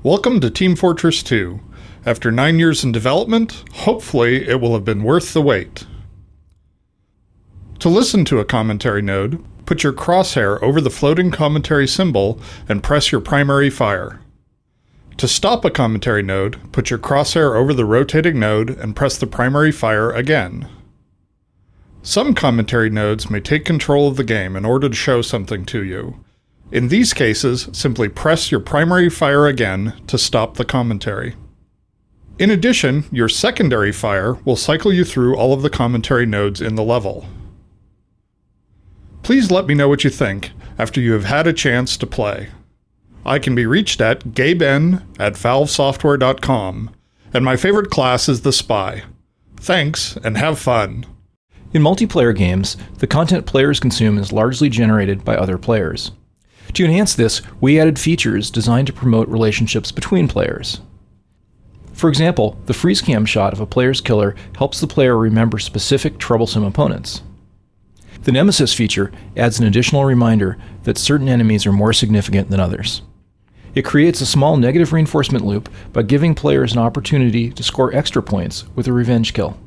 Welcome to Team Fortress 2. After 9 years in development, hopefully it will have been worth the wait. To listen to a commentary node, put your crosshair over the floating commentary symbol and press your primary fire. To stop a commentary node, put your crosshair over the rotating node and press the primary fire again. Some commentary nodes may take control of the game in order to show something to you. In these cases, simply press your primary fire again to stop the commentary. In addition, your secondary fire will cycle you through all of the commentary nodes in the level. Please let me know what you think after you have had a chance to play. I can be reached at gaben@valvesoftware.com, and my favorite class is the Spy. Thanks, and have fun. In multiplayer games, the content players consume is largely generated by other players. To enhance this, we added features designed to promote relationships between players. For example, the freeze cam shot of a player's killer helps the player remember specific troublesome opponents. The Nemesis feature adds an additional reminder that certain enemies are more significant than others. It creates a small negative reinforcement loop by giving players an opportunity to score extra points with a revenge kill.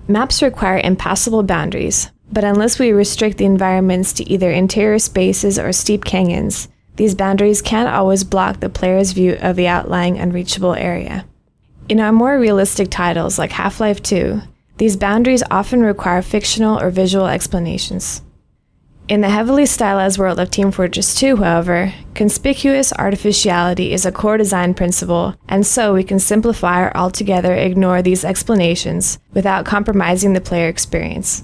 Maps require impassable boundaries, but unless we restrict the environments to either interior spaces or steep canyons, these boundaries can't always block the player's view of the outlying unreachable area. In our more realistic titles like Half-Life 2, these boundaries often require fictional or visual explanations. In the heavily stylized world of Team Fortress 2, however, conspicuous artificiality is a core design principle, and so we can simplify or altogether ignore these explanations without compromising the player experience.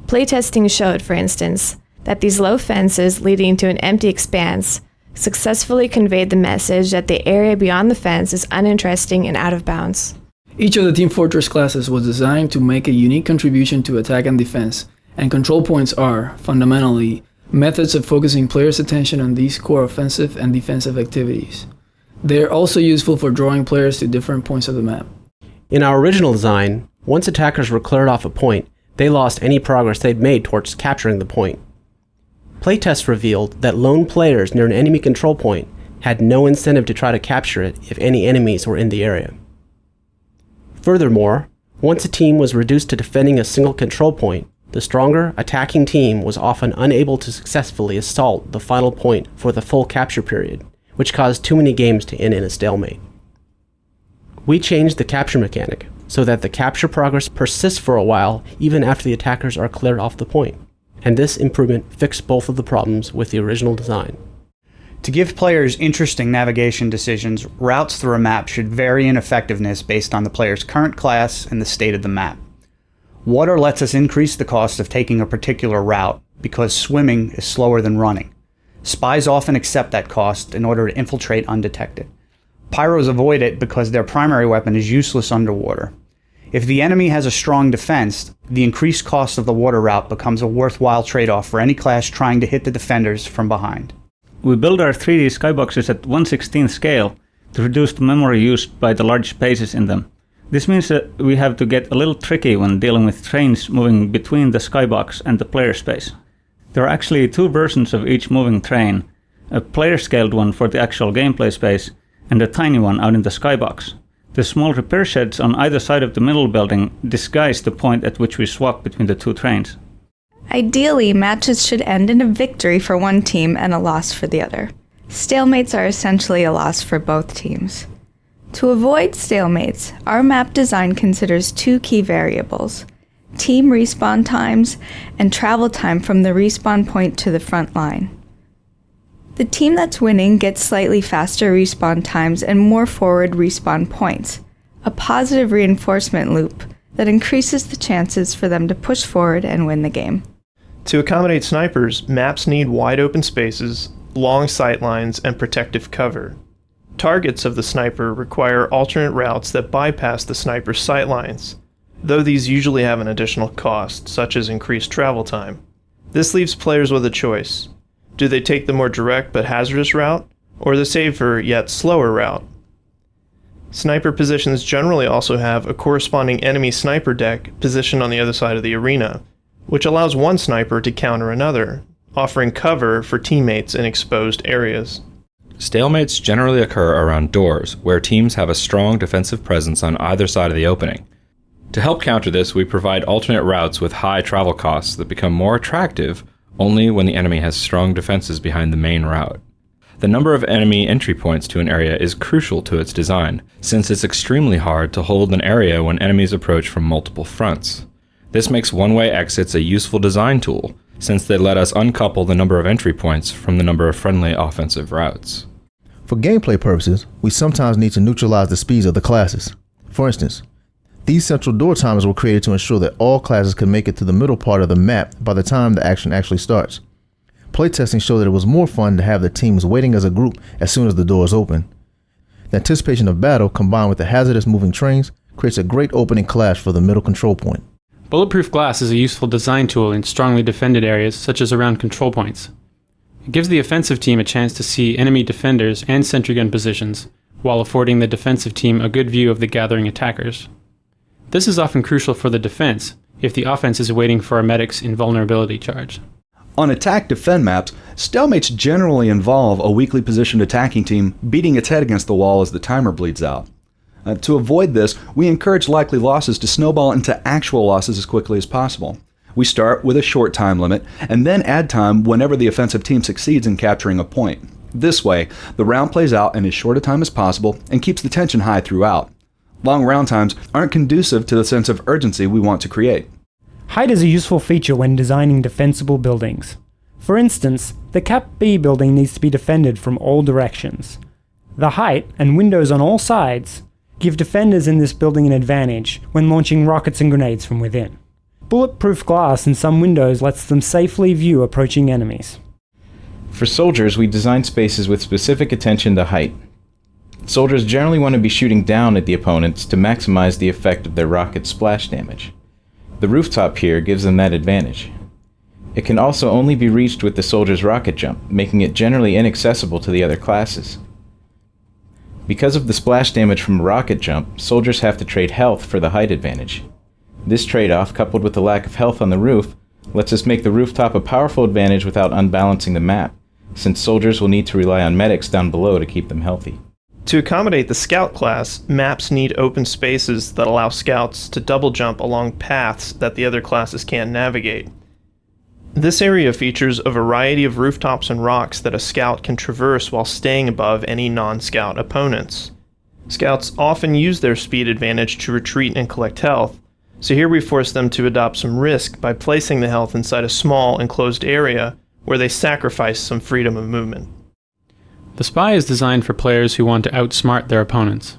Playtesting showed, for instance, that these low fences leading to an empty expanse successfully conveyed the message that the area beyond the fence is uninteresting and out of bounds. Each of the Team Fortress classes was designed to make a unique contribution to attack and defense, and control points are, fundamentally, methods of focusing players' attention on these core offensive and defensive activities. They are also useful for drawing players to different points of the map. In our original design, once attackers were cleared off a point, they lost any progress they'd made towards capturing the point. Playtests revealed that lone players near an enemy control point had no incentive to try to capture it if any enemies were in the area. Furthermore, once a team was reduced to defending a single control point, the stronger attacking team was often unable to successfully assault the final point for the full capture period, which caused too many games to end in a stalemate. We changed the capture mechanic so that the capture progress persists for a while even after the attackers are cleared off the point, and this improvement fixed both of the problems with the original design. To give players interesting navigation decisions, routes through a map should vary in effectiveness based on the player's current class and the state of the map. Water lets us increase the cost of taking a particular route because swimming is slower than running. Spies often accept that cost in order to infiltrate undetected. Pyros avoid it because their primary weapon is useless underwater. If the enemy has a strong defense, the increased cost of the water route becomes a worthwhile trade-off for any class trying to hit the defenders from behind. We build our 3D skyboxes at 1/16 scale to reduce the memory used by the large spaces in them. This means that we have to get a little tricky when dealing with trains moving between the skybox and the player space. There are actually two versions of each moving train, a player-scaled one for the actual gameplay space and a tiny one out in the skybox. The small repair sheds on either side of the middle building disguise the point at which we swap between the two trains. Ideally, matches should end in a victory for one team and a loss for the other. Stalemates are essentially a loss for both teams. To avoid stalemates, our map design considers two key variables: team respawn times and travel time from the respawn point to the front line. The team that's winning gets slightly faster respawn times and more forward respawn points, a positive reinforcement loop that increases the chances for them to push forward and win the game. To accommodate snipers, maps need wide open spaces, long sight lines, and protective cover. Targets of the sniper require alternate routes that bypass the sniper's sight lines, though these usually have an additional cost, such as increased travel time. This leaves players with a choice. Do they take the more direct but hazardous route, or the safer yet slower route? Sniper positions generally also have a corresponding enemy sniper deck positioned on the other side of the arena, which allows one sniper to counter another, offering cover for teammates in exposed areas. Stalemates generally occur around doors, where teams have a strong defensive presence on either side of the opening. To help counter this, we provide alternate routes with high travel costs that become more attractive only when the enemy has strong defenses behind the main route. The number of enemy entry points to an area is crucial to its design, since it's extremely hard to hold an area when enemies approach from multiple fronts. This makes one-way exits a useful design tool, since they let us uncouple the number of entry points from the number of friendly offensive routes. For gameplay purposes, we sometimes need to neutralize the speeds of the classes. For instance, these central door timers were created to ensure that all classes could make it to the middle part of the map by the time the action actually starts. Playtesting showed that it was more fun to have the teams waiting as a group as soon as the doors open. The anticipation of battle combined with the hazardous moving trains creates a great opening clash for the middle control point. Bulletproof glass is a useful design tool in strongly defended areas such as around control points. It gives the offensive team a chance to see enemy defenders and sentry gun positions, while affording the defensive team a good view of the gathering attackers. This is often crucial for the defense if the offense is waiting for a medic's invulnerability charge. On attack-defend maps, stalemates generally involve a weakly positioned attacking team beating its head against the wall as the timer bleeds out. To avoid this, we encourage likely losses to snowball into actual losses as quickly as possible. We start with a short time limit, and then add time whenever the offensive team succeeds in capturing a point. This way, the round plays out in as short a time as possible and keeps the tension high throughout. Long round times aren't conducive to the sense of urgency we want to create. Height is a useful feature when designing defensible buildings. For instance, the Cap B building needs to be defended from all directions. The height and windows on all sides give defenders in this building an advantage when launching rockets and grenades from within. Bulletproof glass in some windows lets them safely view approaching enemies. For soldiers, we design spaces with specific attention to height. Soldiers generally want to be shooting down at the opponents to maximize the effect of their rocket splash damage. The rooftop here gives them that advantage. It can also only be reached with the soldier's rocket jump, making it generally inaccessible to the other classes. Because of the splash damage from rocket jump, soldiers have to trade health for the height advantage. This trade-off, coupled with the lack of health on the roof, lets us make the rooftop a powerful advantage without unbalancing the map, since soldiers will need to rely on medics down below to keep them healthy. To accommodate the scout class, maps need open spaces that allow scouts to double jump along paths that the other classes can't navigate. This area features a variety of rooftops and rocks that a scout can traverse while staying above any non-scout opponents. Scouts often use their speed advantage to retreat and collect health, so here we force them to adopt some risk by placing the health inside a small enclosed area where they sacrifice some freedom of movement. The Spy is designed for players who want to outsmart their opponents.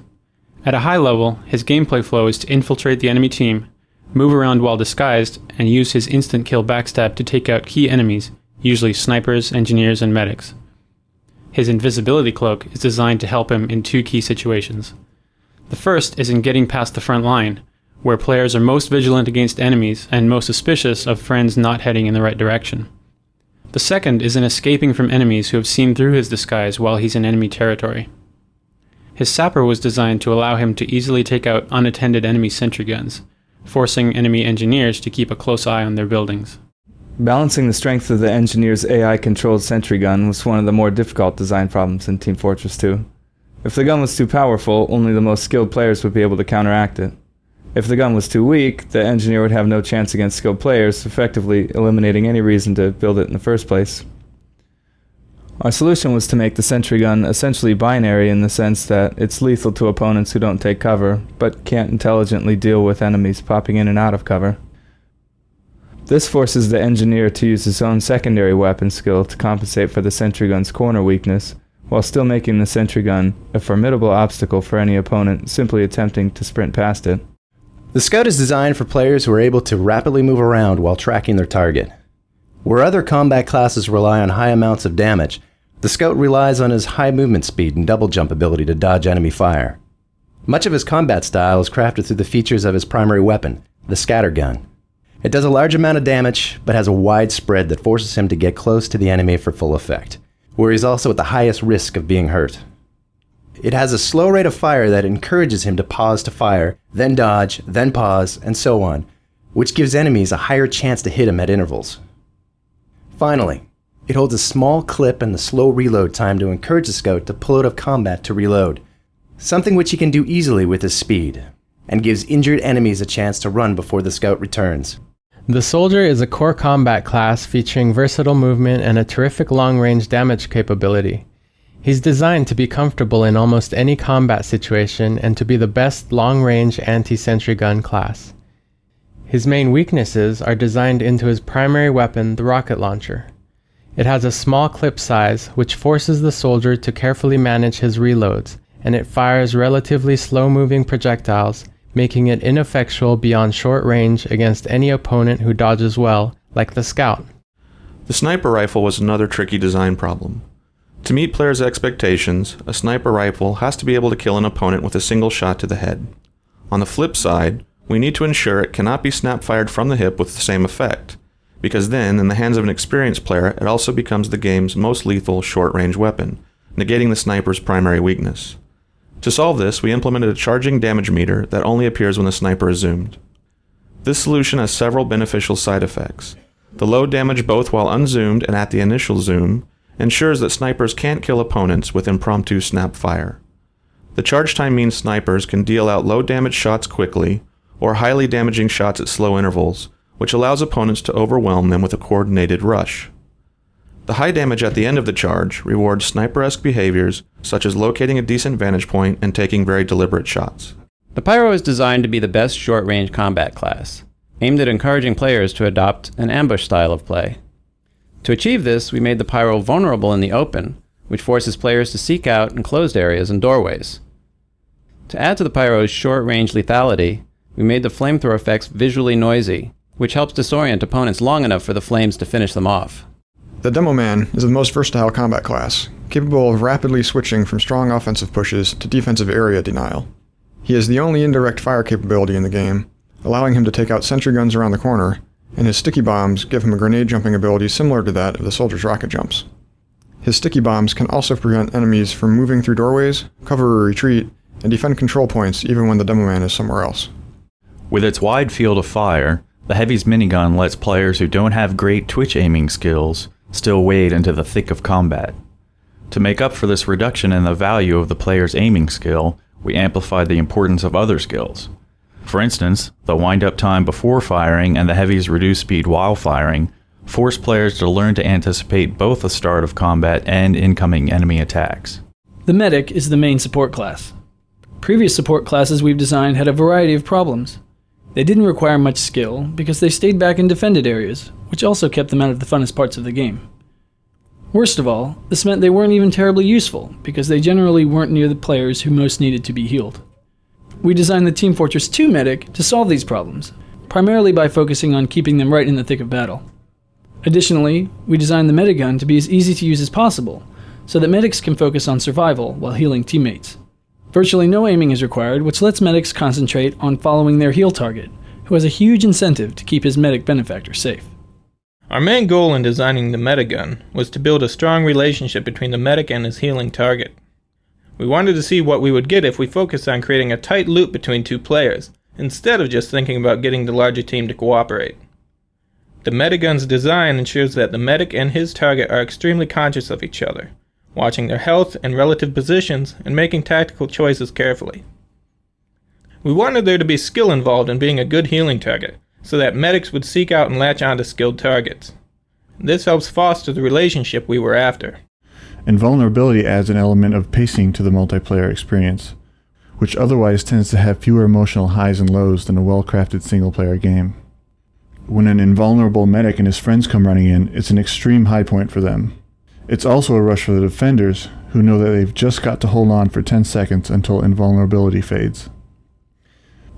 At a high level, his gameplay flow is to infiltrate the enemy team, move around while disguised, and use his instant kill backstab to take out key enemies, usually snipers, engineers, and medics. His invisibility cloak is designed to help him in two key situations. The first is in getting past the front line, where players are most vigilant against enemies and most suspicious of friends not heading in the right direction. The second is in escaping from enemies who have seen through his disguise while he's in enemy territory. His sapper was designed to allow him to easily take out unattended enemy sentry guns, forcing enemy engineers to keep a close eye on their buildings. Balancing the strength of the engineer's AI-controlled sentry gun was one of the more difficult design problems in Team Fortress 2. If the gun was too powerful, only the most skilled players would be able to counteract it. If the gun was too weak, the engineer would have no chance against skilled players, effectively eliminating any reason to build it in the first place. Our solution was to make the sentry gun essentially binary in the sense that it's lethal to opponents who don't take cover, but can't intelligently deal with enemies popping in and out of cover. This forces the engineer to use his own secondary weapon skill to compensate for the sentry gun's corner weakness, while still making the sentry gun a formidable obstacle for any opponent simply attempting to sprint past it. The Scout is designed for players who are able to rapidly move around while tracking their target. Where other combat classes rely on high amounts of damage, the Scout relies on his high movement speed and double jump ability to dodge enemy fire. Much of his combat style is crafted through the features of his primary weapon, the scatter gun. It does a large amount of damage, but has a wide spread that forces him to get close to the enemy for full effect, where he's also at the highest risk of being hurt. It has a slow rate of fire that encourages him to pause to fire, then dodge, then pause, and so on, which gives enemies a higher chance to hit him at intervals. Finally, It holds a small clip and the slow reload time to encourage the scout to pull out of combat to reload, something which he can do easily with his speed, and gives injured enemies a chance to run before the scout returns. The soldier is a core combat class featuring versatile movement and a terrific long-range damage capability. He's designed to be comfortable in almost any combat situation and to be the best long-range anti-sentry gun class. His main weaknesses are designed into his primary weapon, the rocket launcher. It has a small clip size, which forces the soldier to carefully manage his reloads, and it fires relatively slow-moving projectiles, making it ineffectual beyond short range against any opponent who dodges well, like the scout. The sniper rifle was another tricky design problem. To meet players' expectations, a sniper rifle has to be able to kill an opponent with a single shot to the head. On the flip side, we need to ensure it cannot be snap-fired from the hip with the same effect, because then, in the hands of an experienced player, it also becomes the game's most lethal short-range weapon, negating the sniper's primary weakness. To solve this, we implemented a charging damage meter that only appears when the sniper is zoomed. This solution has several beneficial side effects. The low damage both while unzoomed and at the initial zoom ensures that snipers can't kill opponents with impromptu snap fire. The charge time means snipers can deal out low damage shots quickly, or highly damaging shots at slow intervals, which allows opponents to overwhelm them with a coordinated rush. The high damage at the end of the charge rewards sniper-esque behaviors such as locating a decent vantage point and taking very deliberate shots. The Pyro is designed to be the best short-range combat class, aimed at encouraging players to adopt an ambush style of play. To achieve this, we made the Pyro vulnerable in the open, which forces players to seek out enclosed areas and doorways. To add to the Pyro's short-range lethality, we made the flamethrower effects visually noisy, which helps disorient opponents long enough for the flames to finish them off. The Demo Man is the most versatile combat class, capable of rapidly switching from strong offensive pushes to defensive area denial. He is the only indirect fire capability in the game, allowing him to take out sentry guns around the corner, and his sticky bombs give him a grenade jumping ability similar to that of the soldier's rocket jumps. His sticky bombs can also prevent enemies from moving through doorways, cover a retreat, and defend control points even when the Demo Man is somewhere else. With its wide field of fire, the Heavy's minigun lets players who don't have great twitch aiming skills still wade into the thick of combat. To make up for this reduction in the value of the player's aiming skill, we amplified the importance of other skills. For instance, the wind-up time before firing and the Heavy's reduced speed while firing force players to learn to anticipate both the start of combat and incoming enemy attacks. The Medic is the main support class. Previous support classes we've designed had a variety of problems. They didn't require much skill because they stayed back in defended areas, which also kept them out of the funnest parts of the game. Worst of all, this meant they weren't even terribly useful because they generally weren't near the players who most needed to be healed. We designed the Team Fortress 2 Medic to solve these problems, primarily by focusing on keeping them right in the thick of battle. Additionally, we designed the Medigun to be as easy to use as possible, so that medics can focus on survival while healing teammates. Virtually no aiming is required, which lets medics concentrate on following their heal target, who has a huge incentive to keep his medic benefactor safe. Our main goal in designing the Medigun was to build a strong relationship between the medic and his healing target. We wanted to see what we would get if we focused on creating a tight loop between two players, instead of just thinking about getting the larger team to cooperate. The Medigun's design ensures that the medic and his target are extremely conscious of each other, watching their health and relative positions and making tactical choices carefully. We wanted there to be skill involved in being a good healing target, so that medics would seek out and latch onto skilled targets. This helps foster the relationship we were after. Invulnerability adds an element of pacing to the multiplayer experience, which otherwise tends to have fewer emotional highs and lows than a well-crafted single-player game. When an invulnerable medic and his friends come running in, it's an extreme high point for them. It's also a rush for the defenders, who know that they've just got to hold on for 10 seconds until invulnerability fades.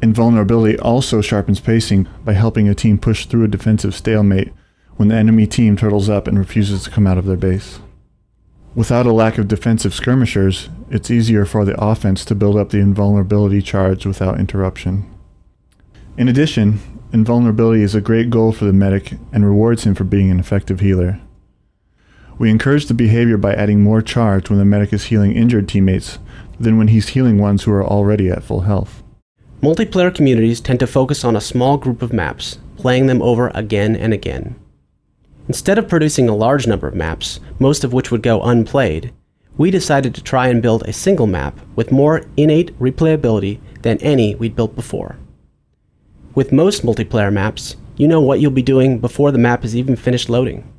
Invulnerability also sharpens pacing by helping a team push through a defensive stalemate when the enemy team turtles up and refuses to come out of their base. Without a lack of defensive skirmishers, it's easier for the offense to build up the invulnerability charge without interruption. In addition, invulnerability is a great goal for the medic and rewards him for being an effective healer. We encourage the behavior by adding more charge when the medic is healing injured teammates than when he's healing ones who are already at full health. Multiplayer communities tend to focus on a small group of maps, playing them over again and again. Instead of producing a large number of maps, most of which would go unplayed, we decided to try and build a single map with more innate replayability than any we'd built before. With most multiplayer maps, you know what you'll be doing before the map is even finished loading.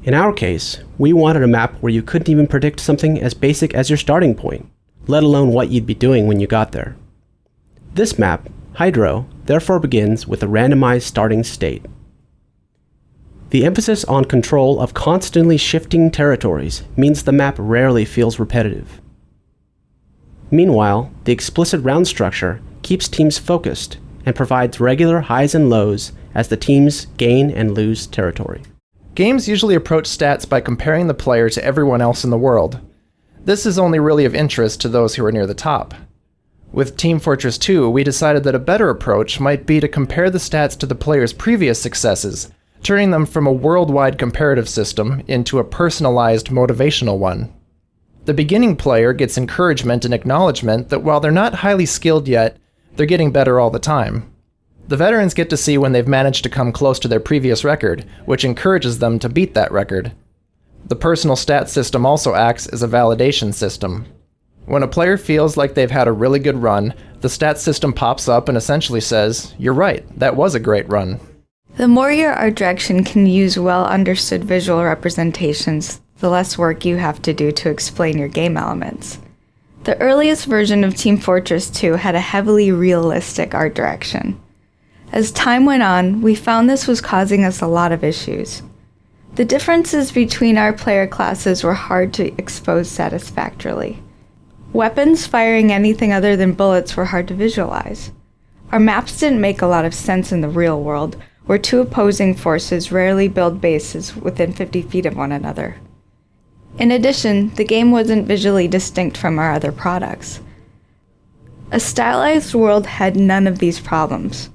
In our case, we wanted a map where you couldn't even predict something as basic as your starting point, let alone what you'd be doing when you got there. This map, Hydro, therefore begins with a randomized starting state. The emphasis on control of constantly shifting territories means the map rarely feels repetitive. Meanwhile, the explicit round structure keeps teams focused and provides regular highs and lows as the teams gain and lose territory. Games usually approach stats by comparing the player to everyone else in the world. This is only really of interest to those who are near the top. With Team Fortress 2, we decided that a better approach might be to compare the stats to the player's previous successes, turning them from a worldwide comparative system into a personalized motivational one. The beginning player gets encouragement and acknowledgement that while they're not highly skilled yet, they're getting better all the time. The veterans get to see when they've managed to come close to their previous record, which encourages them to beat that record. The personal stat system also acts as a validation system. When a player feels like they've had a really good run, the stat system pops up and essentially says, "You're right, that was a great run." The more your art direction can use well-understood visual representations, the less work you have to do to explain your game elements. The earliest version of Team Fortress 2 had a heavily realistic art direction. As time went on, we found this was causing us a lot of issues. The differences between our player classes were hard to expose satisfactorily. Weapons firing anything other than bullets were hard to visualize. Our maps didn't make a lot of sense in the real world, where two opposing forces rarely build bases within 50 feet of one another. In addition, the game wasn't visually distinct from our other products. A stylized world had none of these problems.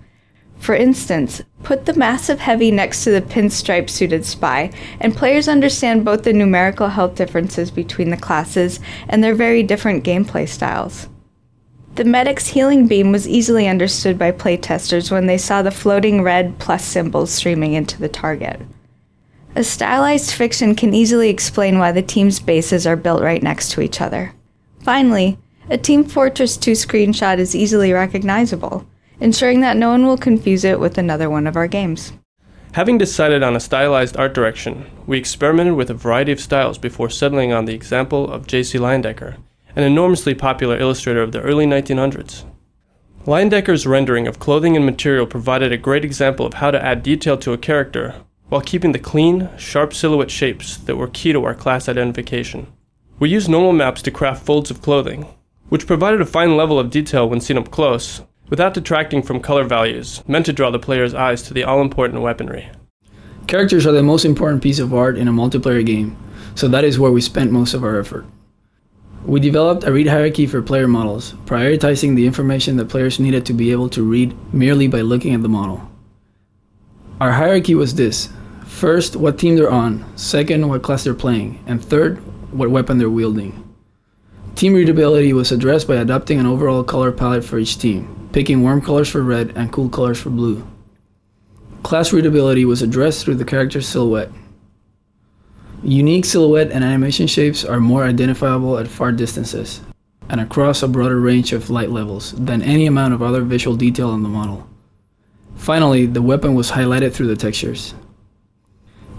For instance, put the massive heavy next to the pinstripe-suited spy, and players understand both the numerical health differences between the classes and their very different gameplay styles. The medic's healing beam was easily understood by playtesters when they saw the floating red plus symbols streaming into the target. A stylized fiction can easily explain why the team's bases are built right next to each other. Finally, a Team Fortress 2 screenshot is easily recognizable, ensuring that no one will confuse it with another one of our games. Having decided on a stylized art direction, we experimented with a variety of styles before settling on the example of J.C. Leyendecker, an enormously popular illustrator of the early 1900s. Leyendecker's rendering of clothing and material provided a great example of how to add detail to a character, while keeping the clean, sharp silhouette shapes that were key to our class identification. We used normal maps to craft folds of clothing, which provided a fine level of detail when seen up close, without detracting from color values, meant to draw the player's eyes to the all-important weaponry. Characters are the most important piece of art in a multiplayer game, so that is where we spent most of our effort. We developed a read hierarchy for player models, prioritizing the information that players needed to be able to read merely by looking at the model. Our hierarchy was this: first, what team they're on, second, what class they're playing, and third, what weapon they're wielding. Team readability was addressed by adopting an overall color palette for each team, picking warm colors for red and cool colors for blue. Class readability was addressed through the character's silhouette. Unique silhouette and animation shapes are more identifiable at far distances, and across a broader range of light levels than any amount of other visual detail on the model. Finally, the weapon was highlighted through the textures.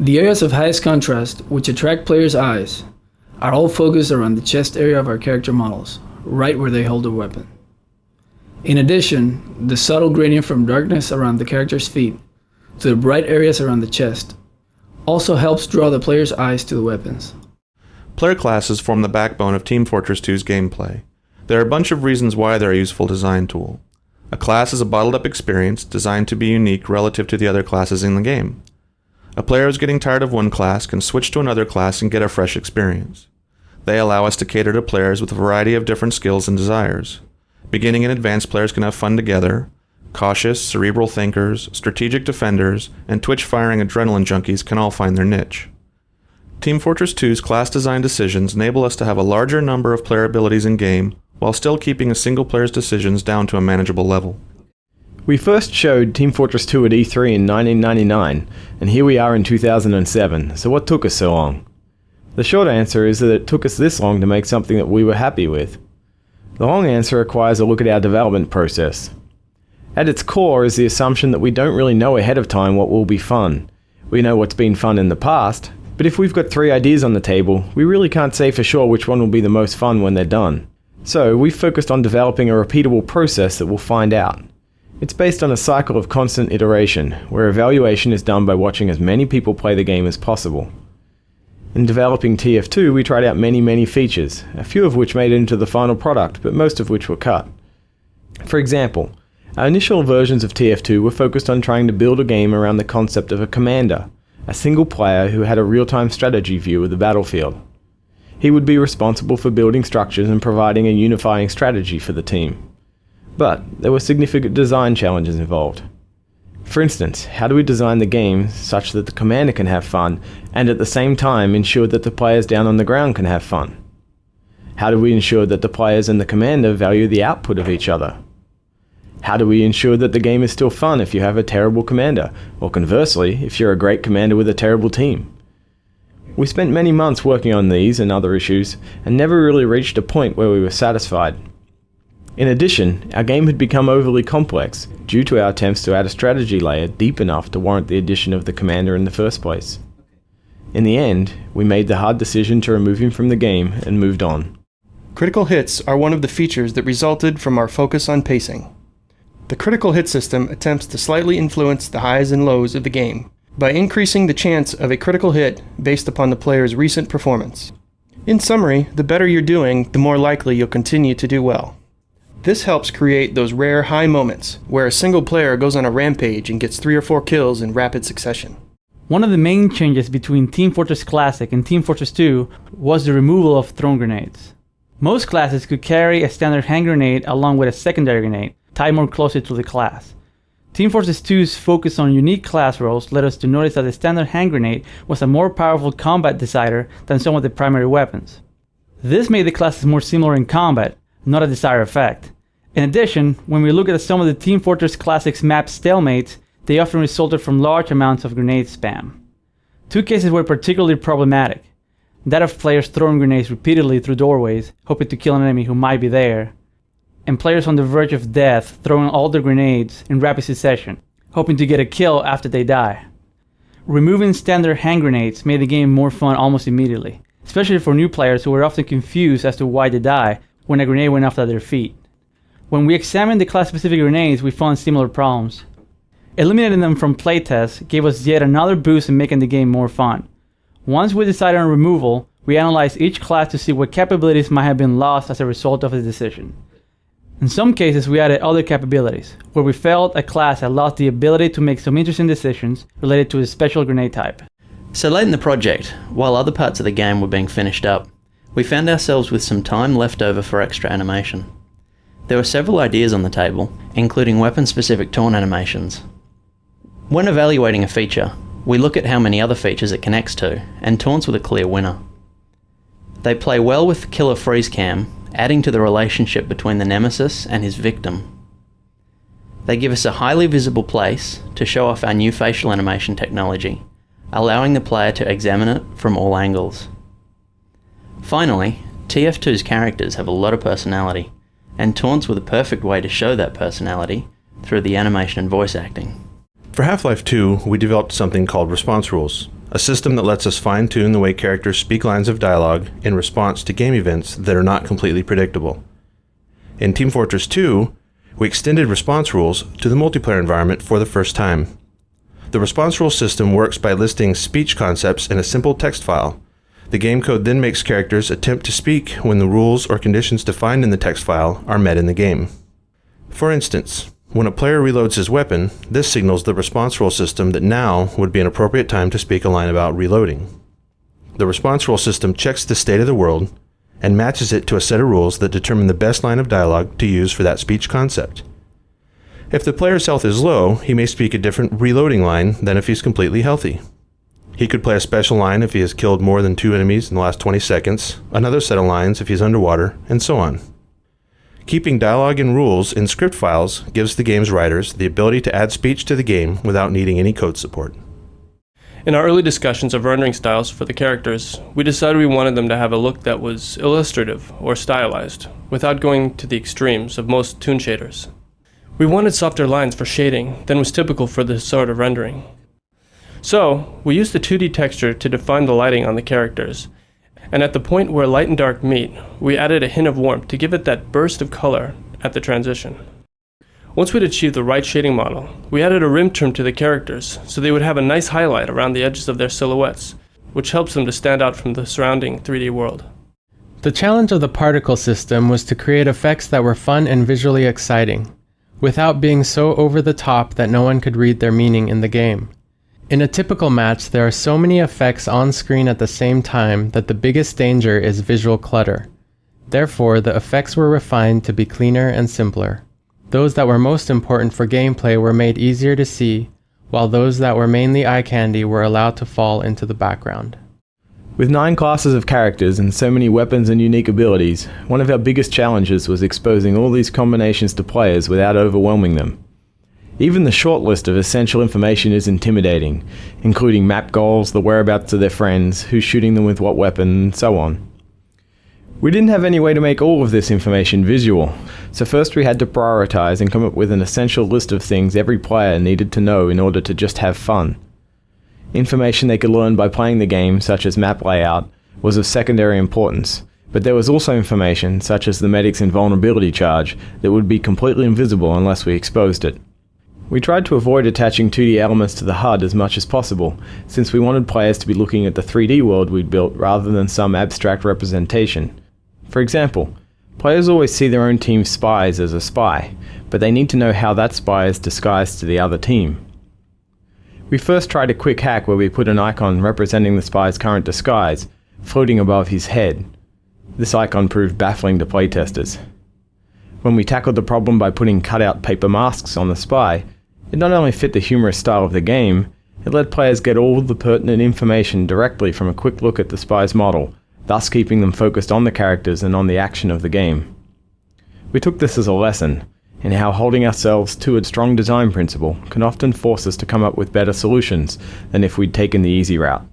The areas of highest contrast, which attract players' eyes, are all focused around the chest area of our character models, right where they hold the weapon. In addition, the subtle gradient from darkness around the character's feet to the bright areas around the chest also helps draw the player's eyes to the weapons. Player classes form the backbone of Team Fortress 2's gameplay. There are a bunch of reasons why they're a useful design tool. A class is a bottled-up experience designed to be unique relative to the other classes in the game. A player who's getting tired of one class can switch to another class and get a fresh experience. They allow us to cater to players with a variety of different skills and desires. Beginning and advanced players can have fun together. Cautious, cerebral thinkers, strategic defenders, and twitch-firing adrenaline junkies can all find their niche. Team Fortress 2's class design decisions enable us to have a larger number of player abilities in-game while still keeping a single player's decisions down to a manageable level. We first showed Team Fortress 2 at E3 in 1999, and here we are in 2007, so what took us so long? The short answer is that it took us this long to make something that we were happy with. The long answer requires a look at our development process. At its core is the assumption that we don't really know ahead of time what will be fun. We know what's been fun in the past, but if we've got 3 ideas on the table, we really can't say for sure which one will be the most fun when they're done. So we've focused on developing a repeatable process that we'll find out. It's based on a cycle of constant iteration, where evaluation is done by watching as many people play the game as possible. In developing TF2, we tried out many features, a few of which made it into the final product, but most of which were cut. For example, our initial versions of TF2 were focused on trying to build a game around the concept of a commander, a single player who had a real-time strategy view of the battlefield. He would be responsible for building structures and providing a unifying strategy for the team. But there were significant design challenges involved. For instance, how do we design the game such that the commander can have fun and at the same time ensure that the players down on the ground can have fun? How do we ensure that the players and the commander value the output of each other? How do we ensure that the game is still fun if you have a terrible commander, or conversely, if you're a great commander with a terrible team? We spent many months working on these and other issues, and never really reached a point where we were satisfied. In addition, our game had become overly complex, due to our attempts to add a strategy layer deep enough to warrant the addition of the commander in the first place. In the end, we made the hard decision to remove him from the game and moved on. Critical hits are one of the features that resulted from our focus on pacing. The critical hit system attempts to slightly influence the highs and lows of the game by increasing the chance of a critical hit based upon the player's recent performance. In summary, the better you're doing, the more likely you'll continue to do well. This helps create those rare high moments where a single player goes on a rampage and gets 3 or 4 kills in rapid succession. One of the main changes between Team Fortress Classic and Team Fortress 2 was the removal of thrown grenades. Most classes could carry a standard hand grenade along with a secondary grenade, tied more closely to the class. Team Fortress 2's focus on unique class roles led us to notice that the standard hand grenade was a more powerful combat decider than some of the primary weapons. This made the classes more similar in combat, not a desired effect. In addition, when we look at some of the Team Fortress Classic's map stalemates, they often resulted from large amounts of grenade spam. 2 cases were particularly problematic. That of players throwing grenades repeatedly through doorways, hoping to kill an enemy who might be there, and players on the verge of death throwing all their grenades in rapid succession, hoping to get a kill after they die. Removing standard hand grenades made the game more fun almost immediately, especially for new players who were often confused as to why they die when a grenade went off at their feet. When we examined the class-specific grenades, we found similar problems. Eliminating them from playtests gave us yet another boost in making the game more fun. Once we decided on removal, we analyzed each class to see what capabilities might have been lost as a result of the decision. In some cases, we added other capabilities, where we felt a class had lost the ability to make some interesting decisions related to a special grenade type. So late in the project, while other parts of the game were being finished up, we found ourselves with some time left over for extra animation. There were several ideas on the table, including weapon-specific taunt animations. When evaluating a feature, we look at how many other features it connects to, and taunts were the clear winner. They play well with the killer freeze cam, adding to the relationship between the nemesis and his victim. They give us a highly visible place to show off our new facial animation technology, allowing the player to examine it from all angles. Finally, TF2's characters have a lot of personality, and taunts were the perfect way to show that personality through the animation and voice acting. For Half-Life 2, we developed something called response rules, a system that lets us fine-tune the way characters speak lines of dialogue in response to game events that are not completely predictable. In Team Fortress 2, we extended response rules to the multiplayer environment for the first time. The response rule system works by listing speech concepts in a simple text file. The game code then makes characters attempt to speak when the rules or conditions defined in the text file are met in the game. For instance, when a player reloads his weapon, this signals the response rule system that now would be an appropriate time to speak a line about reloading. The response rule system checks the state of the world and matches it to a set of rules that determine the best line of dialogue to use for that speech concept. If the player's health is low, he may speak a different reloading line than if he's completely healthy. He could play a special line if he has killed more than 2 enemies in the last 20 seconds, another set of lines if he's underwater, and so on. Keeping dialogue and rules in script files gives the game's writers the ability to add speech to the game without needing any code support. In our early discussions of rendering styles for the characters, we decided we wanted them to have a look that was illustrative or stylized, without going to the extremes of most toon shaders. We wanted softer lines for shading than was typical for this sort of rendering. So, we used the 2D texture to define the lighting on the characters, and at the point where light and dark meet, we added a hint of warmth to give it that burst of color at the transition. Once we'd achieved the right shading model, we added a rim trim to the characters so they would have a nice highlight around the edges of their silhouettes, which helps them to stand out from the surrounding 3D world. The challenge of the particle system was to create effects that were fun and visually exciting, without being so over the top that no one could read their meaning in the game. In a typical match, there are so many effects on screen at the same time that the biggest danger is visual clutter. Therefore, the effects were refined to be cleaner and simpler. Those that were most important for gameplay were made easier to see, while those that were mainly eye candy were allowed to fall into the background. With 9 classes of characters and so many weapons and unique abilities, one of our biggest challenges was exposing all these combinations to players without overwhelming them. Even the short list of essential information is intimidating, including map goals, the whereabouts of their friends, who's shooting them with what weapon, and so on. We didn't have any way to make all of this information visual, so first we had to prioritize and come up with an essential list of things every player needed to know in order to just have fun. Information they could learn by playing the game, such as map layout, was of secondary importance, but there was also information, such as the medic's invulnerability charge, that would be completely invisible unless we exposed it. We tried to avoid attaching 2D elements to the HUD as much as possible, since we wanted players to be looking at the 3D world we'd built rather than some abstract representation. For example, players always see their own team's spies as a spy, but they need to know how that spy is disguised to the other team. We first tried a quick hack where we put an icon representing the spy's current disguise, floating above his head. This icon proved baffling to playtesters. When we tackled the problem by putting cutout paper masks on the spy, it not only fit the humorous style of the game, it let players get all the pertinent information directly from a quick look at the spy's model, thus keeping them focused on the characters and on the action of the game. We took this as a lesson in how holding ourselves to a strong design principle can often force us to come up with better solutions than if we'd taken the easy route.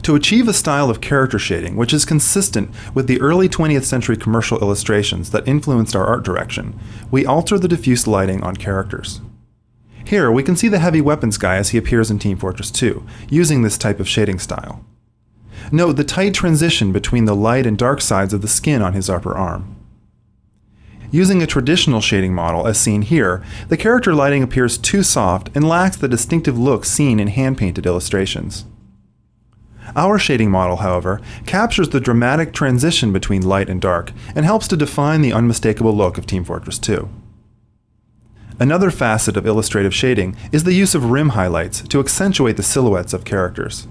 To achieve a style of character shading which is consistent with the early 20th century commercial illustrations that influenced our art direction, we alter the diffuse lighting on characters. Here we can see the heavy weapons guy as he appears in Team Fortress 2, using this type of shading style. Note the tight transition between the light and dark sides of the skin on his upper arm. Using a traditional shading model as seen here, the character lighting appears too soft and lacks the distinctive look seen in hand-painted illustrations. Our shading model, however, captures the dramatic transition between light and dark and helps to define the unmistakable look of Team Fortress 2. Another facet of illustrative shading is the use of rim highlights to accentuate the silhouettes of characters.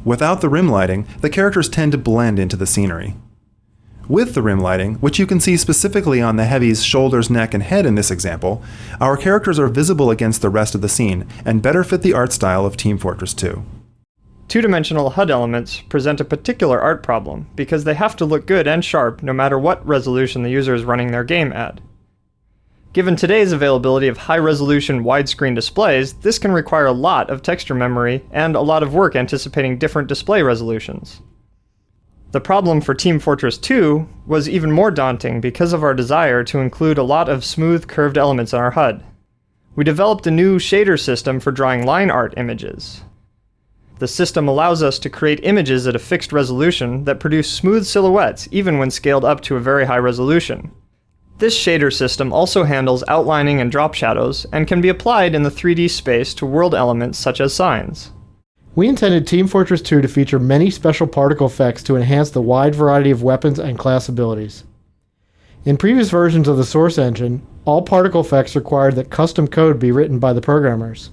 Without the rim lighting, the characters tend to blend into the scenery. With the rim lighting, which you can see specifically on the heavy's shoulders, neck, and head in this example, our characters are visible against the rest of the scene and better fit the art style of Team Fortress 2. Two-dimensional HUD elements present a particular art problem because they have to look good and sharp no matter what resolution the user is running their game at. Given today's availability of high-resolution widescreen displays, this can require a lot of texture memory and a lot of work anticipating different display resolutions. The problem for Team Fortress 2 was even more daunting because of our desire to include a lot of smooth, curved elements in our HUD. We developed a new shader system for drawing line art images. The system allows us to create images at a fixed resolution that produce smooth silhouettes even when scaled up to a very high resolution. This shader system also handles outlining and drop shadows and can be applied in the 3D space to world elements such as signs. We intended Team Fortress 2 to feature many special particle effects to enhance the wide variety of weapons and class abilities. In previous versions of the source engine, all particle effects required that custom code be written by the programmers.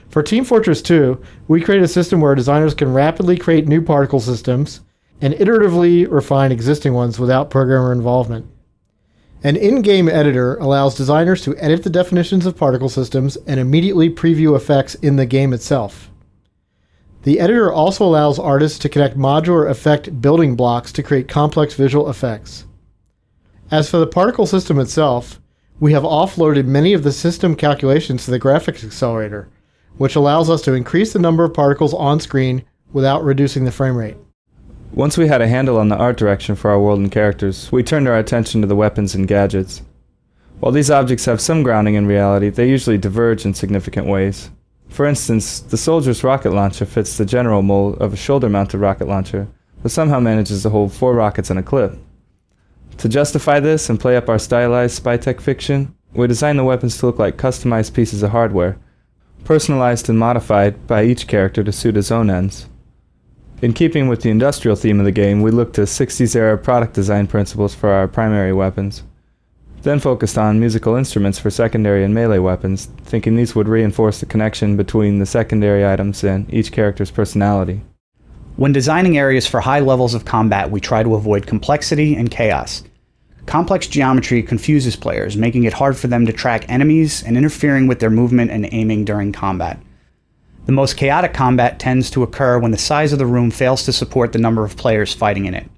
For Team Fortress 2, we created a system where designers can rapidly create new particle systems and iteratively refine existing ones without programmer involvement. An in-game editor allows designers to edit the definitions of particle systems and immediately preview effects in the game itself. The editor also allows artists to connect modular effect building blocks to create complex visual effects. As for the particle system itself, we have offloaded many of the system calculations to the graphics accelerator, which allows us to increase the number of particles on screen without reducing the frame rate. Once we had a handle on the art direction for our world and characters, we turned our attention to the weapons and gadgets. While these objects have some grounding in reality, they usually diverge in significant ways. For instance, the soldier's rocket launcher fits the general mold of a shoulder-mounted rocket launcher, but somehow manages to hold 4 rockets in a clip. To justify this and play up our stylized spy-tech fiction, we designed the weapons to look like customized pieces of hardware, personalized and modified by each character to suit his own ends. In keeping with the industrial theme of the game, we looked to 60s-era product design principles for our primary weapons, then focused on musical instruments for secondary and melee weapons, thinking these would reinforce the connection between the secondary items and each character's personality. When designing areas for high levels of combat, we try to avoid complexity and chaos. Complex geometry confuses players, making it hard for them to track enemies and interfering with their movement and aiming during combat. The most chaotic combat tends to occur when the size of the room fails to support the number of players fighting in it.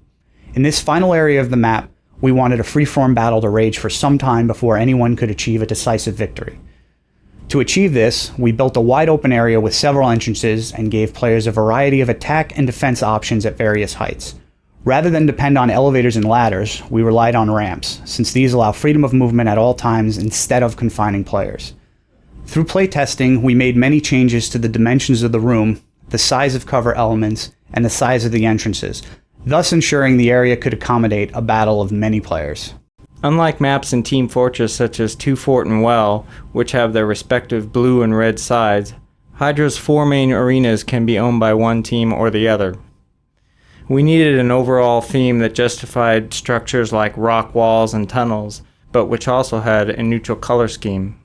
In this final area of the map, we wanted a free-form battle to rage for some time before anyone could achieve a decisive victory. To achieve this, we built a wide-open area with several entrances and gave players a variety of attack and defense options at various heights. Rather than depend on elevators and ladders, we relied on ramps, since these allow freedom of movement at all times instead of confining players. Through playtesting, we made many changes to the dimensions of the room, the size of cover elements, and the size of the entrances, thus ensuring the area could accommodate a battle of many players. Unlike maps in Team Fortress such as Two Fort and Well, which have their respective blue and red sides, Hydra's 4 main arenas can be owned by one team or the other. We needed an overall theme that justified structures like rock walls and tunnels, but which also had a neutral color scheme.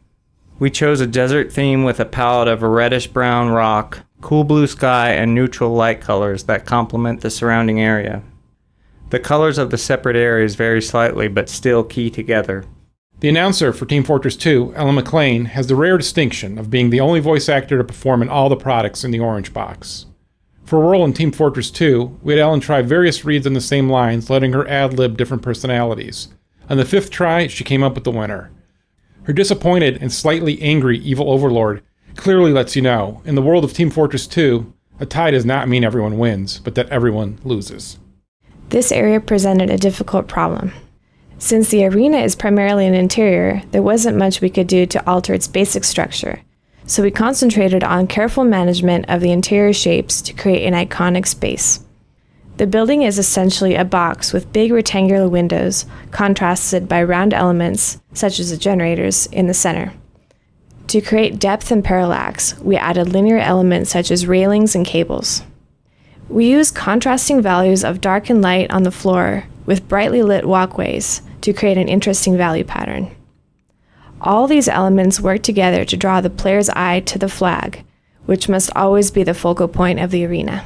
We chose a desert theme with a palette of a reddish-brown rock, cool blue sky, and neutral light colors that complement the surrounding area. The colors of the separate areas vary slightly, but still key together. The announcer for Team Fortress 2, Ellen McLean, has the rare distinction of being the only voice actor to perform in all the products in the orange box. For a role in Team Fortress 2, we had Ellen try various reads on the same lines, letting her ad-lib different personalities. On the 5th try, she came up with the winner. Her disappointed and slightly angry evil overlord clearly lets you know, in the world of Team Fortress 2, a tie does not mean everyone wins, but that everyone loses. This area presented a difficult problem. Since the arena is primarily an interior, there wasn't much we could do to alter its basic structure, so we concentrated on careful management of the interior shapes to create an iconic space. The building is essentially a box with big rectangular windows, contrasted by round elements, such as the generators, in the center. To create depth and parallax, we added linear elements such as railings and cables. We used contrasting values of dark and light on the floor with brightly lit walkways to create an interesting value pattern. All these elements work together to draw the player's eye to the flag, which must always be the focal point of the arena.